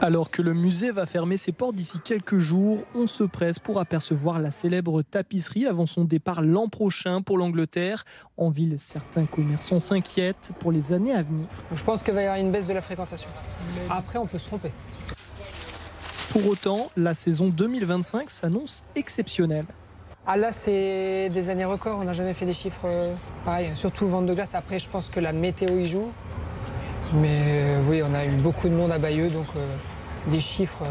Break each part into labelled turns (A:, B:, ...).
A: Alors que le musée va fermer ses portes d'ici quelques jours, on se presse pour apercevoir la célèbre tapisserie avant son départ l'an prochain pour l'Angleterre. En ville, certains commerçants s'inquiètent pour les années à venir.
B: Je pense qu'il va y avoir une baisse de la fréquentation. Après, on peut se tromper.
A: Pour autant, la saison 2025 s'annonce exceptionnelle.
B: Ah là, c'est des années records. On n'a jamais fait des chiffres pareils. Surtout vente de glace. Après, je pense que la météo y joue. Mais oui, on a eu beaucoup de monde à Bayeux, donc des chiffres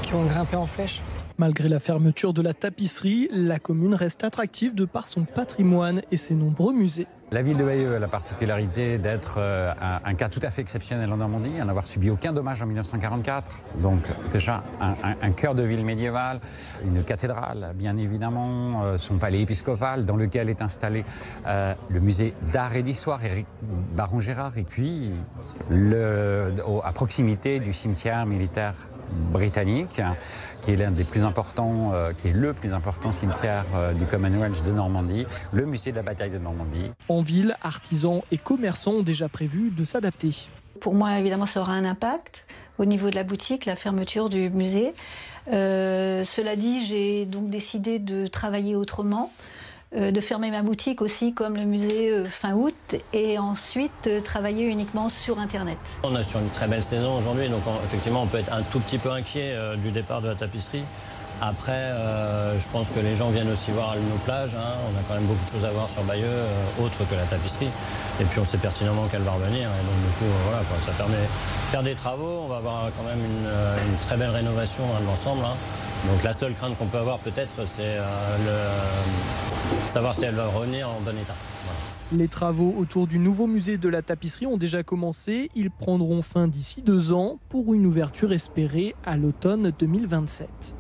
B: qui ont grimpé en flèche.
A: Malgré la fermeture de la tapisserie, la commune reste attractive de par son patrimoine et ses nombreux musées.
C: La ville de Bayeux a la particularité d'être un cas tout à fait exceptionnel en Normandie, à n'avoir subi aucun dommage en 1944. Donc déjà un cœur de ville médiévale, une cathédrale bien évidemment, son palais épiscopal dans lequel est installé le musée d'art et d'histoire Éric Baron Gérard, et puis à proximité du cimetière militaire britannique, qui est l'un des plus importants, qui est le plus important cimetière du Commonwealth de Normandie, le musée de la bataille de Normandie.
A: En ville, artisans et commerçants ont déjà prévu de s'adapter.
D: Pour moi, évidemment, ça aura un impact au niveau de la boutique, la fermeture du musée. Cela dit, j'ai donc décidé de travailler autrement, de fermer ma boutique aussi comme le musée fin août et ensuite travailler uniquement sur Internet.
E: On est sur une très belle saison aujourd'hui, donc effectivement on peut être un tout petit peu inquiet du départ de la tapisserie. Après, je pense que les gens viennent aussi voir nos plages, hein. On a quand même beaucoup de choses à voir sur Bayeux, autre que la tapisserie. Et puis on sait pertinemment qu'elle va revenir, et donc du coup voilà, quoi, ça permet de faire des travaux. On va avoir quand même une très belle rénovation de l'ensemble, hein. Donc la seule crainte qu'on peut avoir peut-être, c'est savoir si elle va revenir en bon état. Voilà.
A: Les travaux autour du nouveau musée de la tapisserie ont déjà commencé. Ils prendront fin d'ici 2 ans pour une ouverture espérée à l'automne 2027.